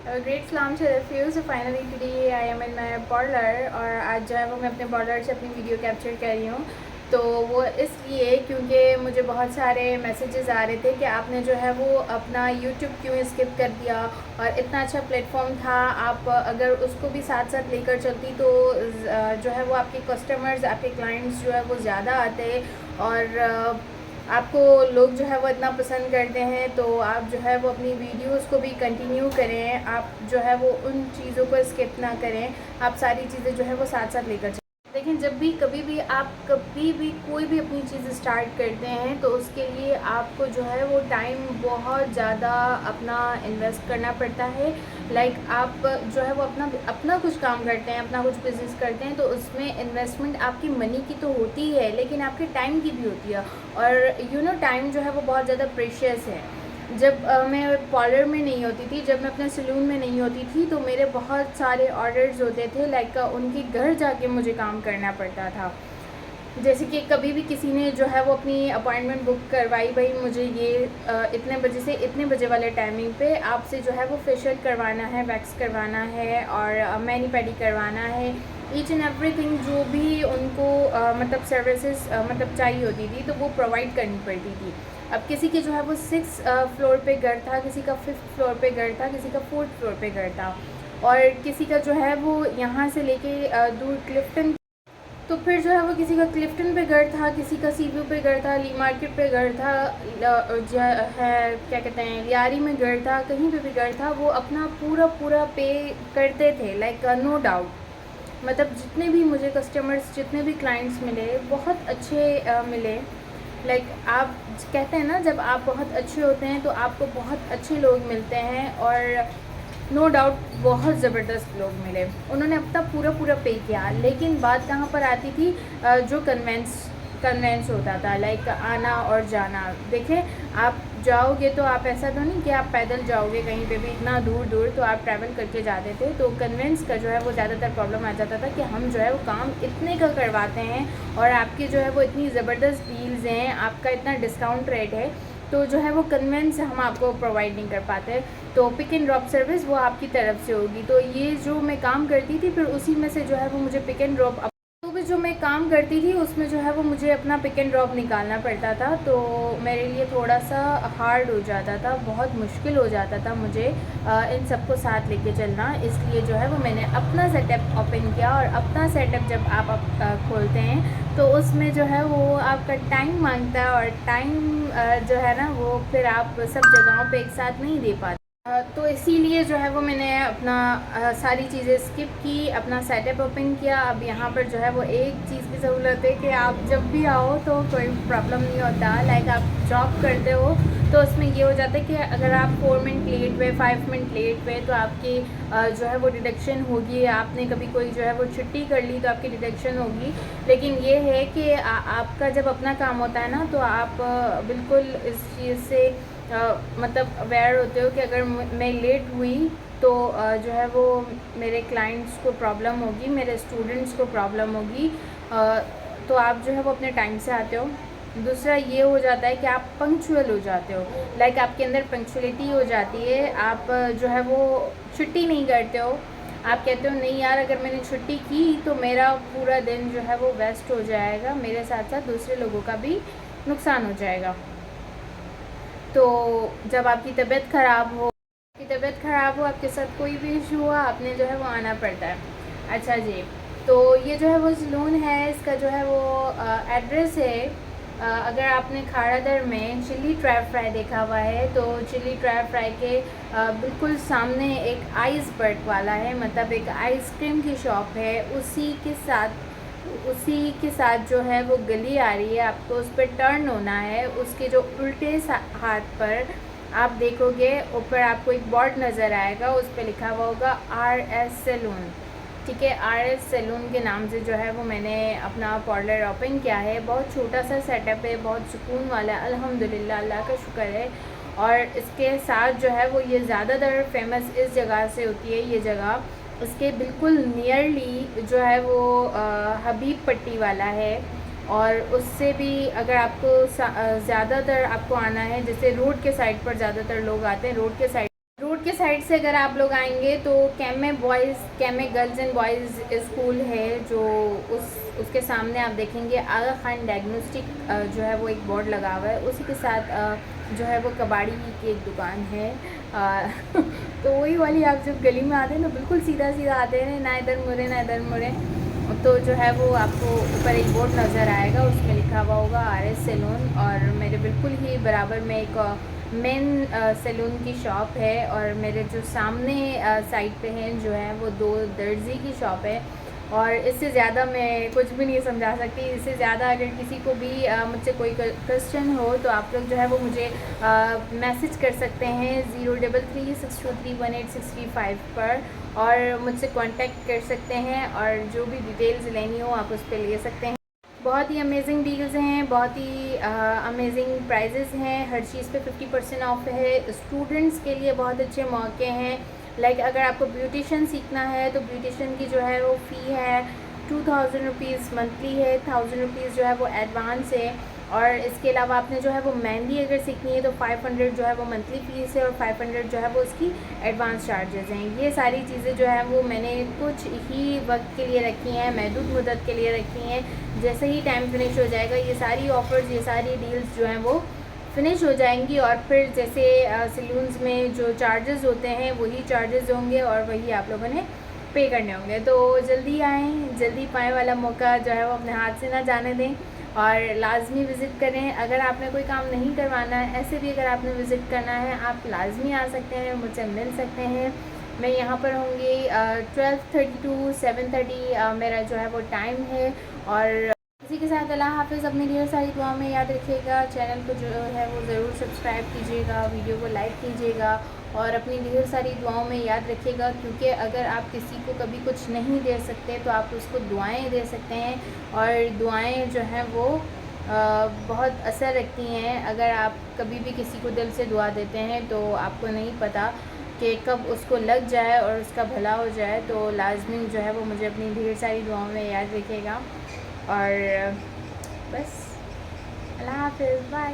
Great सलाम to रिफ्यूज़ finally today I am in my parlour और आज जो है वो मैं अपने पार्लर से अपनी वीडियो कैप्चर कर रही हूँ। तो वो इसलिए क्योंकि मुझे बहुत सारे मैसेजेस आ रहे थे कि आपने जो है वो अपना यूट्यूब क्यों स्किप कर दिया, और इतना अच्छा प्लेटफॉर्म था, आप अगर उसको भी साथ साथ लेकर चलती तो जो है वो आपके कस्टमर्स, आपके क्लाइंट्स जो है वो ज़्यादा आते और आपको लोग जो है वो इतना पसंद करते हैं। तो आप जो है वो अपनी वीडियोस को भी कंटिन्यू करें, आप जो है वो उन चीज़ों को स्किप ना करें, आप सारी चीज़ें जो है वो साथ साथ लेकर चलें। लेकिन जब भी कभी भी आप कभी भी कोई भी अपनी चीज़ स्टार्ट करते हैं तो उसके लिए आपको जो है वो टाइम बहुत ज़्यादा अपना इन्वेस्ट करना पड़ता है। आप जो है वो अपना अपना कुछ काम करते हैं, अपना कुछ बिज़नेस करते हैं, तो उसमें इन्वेस्टमेंट आपकी मनी की तो होती है लेकिन आपके टाइम की भी होती है। और टाइम जो है वो बहुत ज़्यादा प्रेशियस है। जब मैं पार्लर में नहीं होती थी, जब मैं अपने सैलून में नहीं होती थी, तो मेरे बहुत सारे ऑर्डर्स होते थे, उनके घर जाके मुझे काम करना पड़ता था। जैसे कि कभी भी किसी ने जो है वो अपनी अपॉइंटमेंट बुक करवाई, भाई मुझे ये इतने बजे से इतने बजे वाले टाइमिंग पे आपसे जो है वो फेशियल करवाना है, वैक्स करवाना है और मैनी पेडी करवाना है, ईच एंड एवरीथिंग जो भी उनको मतलब सर्विसेज मतलब चाहिए होती थी तो वो प्रोवाइड करनी पड़ती थी। अब किसी के जो है वो 6 फ्लोर पे घर था, किसी का 5th फ्लोर पे घर था, किसी का 4th फ्लोर पे घर था, और किसी का जो है वो यहाँ से लेके दूर क्लिफ्टन, तो फिर जो है वो किसी का क्लिफ्टन पे घर था, किसी का सीव्यू पे घर था, ली मार्केट पे घर था, है क्या कहते हैं, लियारी में घर था, कहीं पे भी घर था, वो अपना पूरा पूरा पे करते थे, नो डाउट। मतलब जितने भी मुझे कस्टमर्स, जितने भी क्लाइंट्स मिले, बहुत अच्छे मिले। आप कहते हैं ना, जब आप बहुत अच्छे होते हैं तो आपको बहुत अच्छे लोग मिलते हैं, और नो डाउट बहुत ज़बरदस्त लोग मिले। उन्होंने अपना पूरा पूरा पे किया, लेकिन बात कहाँ पर आती थी, जो कन्वेंस होता था, आना और जाना। देखें, आप जाओगे तो आप ऐसा तो नहीं कि आप पैदल जाओगे कहीं पे भी इतना दूर दूर, तो आप ट्रैवल करके जाते थे। तो कन्वेंस का जो है वो ज़्यादातर प्रॉब्लम आ जाता था कि हम जो है वो काम इतने का करवाते हैं और आपके जो है वो इतनी ज़बरदस्त डील्स हैं, आपका इतना डिस्काउंट रेट है, तो जो है वो कन्वेंस हम आपको प्रोवाइड नहीं कर पाते। तो पिक एंड ड्रॉप सर्विस वो आपकी तरफ से होगी। तो ये जो मैं काम करती थी, फिर उसी में से जो है वो मुझे पिक एंड ड्रॉप, तो भी जो मैं काम करती थी उसमें जो है वो मुझे अपना पिक एंड ड्रॉप निकालना पड़ता था। तो मेरे लिए थोड़ा सा हार्ड हो जाता था, बहुत मुश्किल हो जाता था मुझे इन सबको साथ लेके चलना। इसलिए जो है वो मैंने अपना सेटअप ओपन किया, और अपना सेटअप जब आप खोलते हैं तो उसमें जो है वो आपका टाइम मांगता है, और टाइम जो है ना वो फिर आप सब जगहों पे एक साथ नहीं दे पाते। तो इसीलिए जो है वो मैंने अपना सारी चीज़ें स्किप की, अपना सेटअप ओपन किया। अब यहाँ पर जो है वो एक चीज़ की सहूलत है कि आप जब भी आओ तो कोई प्रॉब्लम नहीं होता। आप जॉब करते हो तो उसमें ये हो जाता है कि अगर आप 4 मिनट लेट हुए, 5 मिनट लेट हुए, तो आपकी जो है वो डिडक्शन होगी। आपने कभी कोई जो है वो छुट्टी कर ली तो आपकी डिडक्शन होगी। लेकिन ये है कि आपका जब अपना काम होता है ना, तो आप बिल्कुल इस चीज़ से मतलब अवेयर होते हो कि अगर मैं लेट हुई तो जो है वो मेरे क्लाइंट्स को प्रॉब्लम होगी, मेरे स्टूडेंट्स को प्रॉब्लम होगी। तो आप जो है वो अपने टाइम से आते हो। दूसरा ये हो जाता है कि आप पंक्चुअल हो जाते हो, आपके अंदर पंक्चुअलिटी हो जाती है। आप जो है वो छुट्टी नहीं करते हो। आप कहते हो नहीं यार, अगर मैंने छुट्टी की तो मेरा पूरा दिन जो है वो वेस्ट हो जाएगा, मेरे साथ साथ दूसरे लोगों का भी नुकसान हो जाएगा। तो जब आपकी तबीयत ख़राब हो, आपके साथ कोई भी इशू हुआ, आपने जो है वो आना पड़ता है। अच्छा जी, तो ये जो है वो सलून है, इसका जो है वो एड्रेस है, अगर आपने खाड़ा दर में चिल्ली ट्रैप फ्राई देखा हुआ है तो चिल्ली ट्रैप फ्राई के बिल्कुल सामने एक आइस बर्ट वाला है, मतलब एक आइसक्रीम की शॉप है। उसी के साथ जो है वो गली आ रही है, आपको उस पर टर्न होना है। उसके जो उल्टे हाथ पर आप देखोगे, ऊपर आपको एक बोर्ड नज़र आएगा, उस पर लिखा हुआ होगा RS सैलून। ठीक है, RS सैलून के नाम से जो है वो मैंने अपना पार्लर ओपन किया है। बहुत छोटा सा सेटअप है, बहुत सुकून वाला है, अल्हम्दुलिल्लाह, अल्लाह का शुक्र है। और इसके साथ जो है वो ये ज़्यादातर फेमस इस जगह से होती है। ये जगह उसके बिल्कुल नियरली जो है वो हबीब पट्टी वाला है, और उससे भी अगर आपको ज़्यादातर आपको आना है, जैसे रोड के साइड पर ज़्यादातर लोग आते हैं, रोड के साइड से अगर आप लोग आएंगे तो कैमे गर्ल्स एंड बॉयज़ स्कूल है, जो उसके सामने आप देखेंगे आगा खान डायग्नोस्टिक जो है वो एक बोर्ड लगा हुआ है। उसी के साथ जो है वो कबाड़ी की एक दुकान है। तो वही वाली, आप जब गली में आते हैं ना, बिल्कुल सीधा सीधा आते हैं, ना इधर मुड़े ना इधर मुड़े, तो जो है वो आपको ऊपर एक बोर्ड नज़र आएगा, उसमें लिखा हुआ होगा RS सैलून। और मेरे बिल्कुल ही बराबर में एक मेन सैलून की शॉप है, और मेरे जो सामने साइड पे हैं जो है वो 2 दर्जी की शॉप है। और इससे ज़्यादा मैं कुछ भी नहीं समझा सकती। इससे ज़्यादा अगर किसी को भी मुझसे कोई क्वेश्चन हो तो आप लोग जो है वो मुझे मैसेज कर सकते हैं 0336231865 पर, और मुझसे कांटेक्ट कर सकते हैं, और जो भी डिटेल्स लेनी हो आप उस पर ले सकते हैं। बहुत ही अमेजिंग डील्स हैं, बहुत ही अमेजिंग प्राइजेज़ हैं, हर चीज़ पे 50% ऑफ है। स्टूडेंट्स के लिए बहुत अच्छे मौके हैं। लाइक अगर आपको ब्यूटिशन सीखना है तो ब्यूटिशन की जो है वो फ़ी है 2000 रुपीज़ मंथली है, 1000 रुपीज़ जो है वो एडवांस है। और इसके अलावा आपने जो है वो मेहंदी अगर सीखनी है तो 500 जो है वो मंथली फ़ीस है, और 500 जो है वो उसकी एडवांस चार्जेस हैं। ये सारी चीज़ें जो है वो मैंने कुछ ही वक्त के लिए रखी हैं, महदूद मुद्दत के लिए रखी हैं। जैसे ही टाइम फिनिश हो जाएगा ये सारी ऑफ़र्स, ये सारी डील्स जो हैं वो फिनिश हो जाएंगी, और फिर जैसे सैलून्स में जो चार्जेस होते हैं वही चार्जेस होंगे, और वही आप लोगों ने पे करने होंगे। तो जल्दी आएँ, जल्दी पाएँ वाला मौका जो है वो अपने हाथ से ना जाने दें, और लाजमी विज़िट करें। अगर आपने कोई काम नहीं करवाना है, ऐसे भी अगर आपने विज़िट करना है, आप लाजमी आ सकते हैं, मुझसे मिल सकते हैं। मैं यहाँ पर होंगी 12:30 to 7:30 मेरा जो है वो टाइम है। और इसी के साथ अल्लाह हाफ़िज़। अपनी ढेर सारी दुआ में याद रखिएगा। चैनल को जो है वो ज़रूर सब्सक्राइब कीजिएगा, वीडियो को लाइक कीजिएगा, और अपनी ढेर सारी दुआओं में याद रखिएगा, क्योंकि अगर आप किसी को कभी कुछ नहीं दे सकते तो आप उसको दुआएं दे सकते हैं, और दुआएं जो हैं वो बहुत असर रखती हैं। अगर आप कभी भी किसी को दिल से दुआ देते हैं तो आपको नहीं पता कि कब उसको लग जाए और उसका भला हो जाए। तो लाजमी जो है वो मुझे अपनी ढेर सारी दुआओं में याद रखिएगा। और बस, अल्लाह हाफ़िज़, बाय।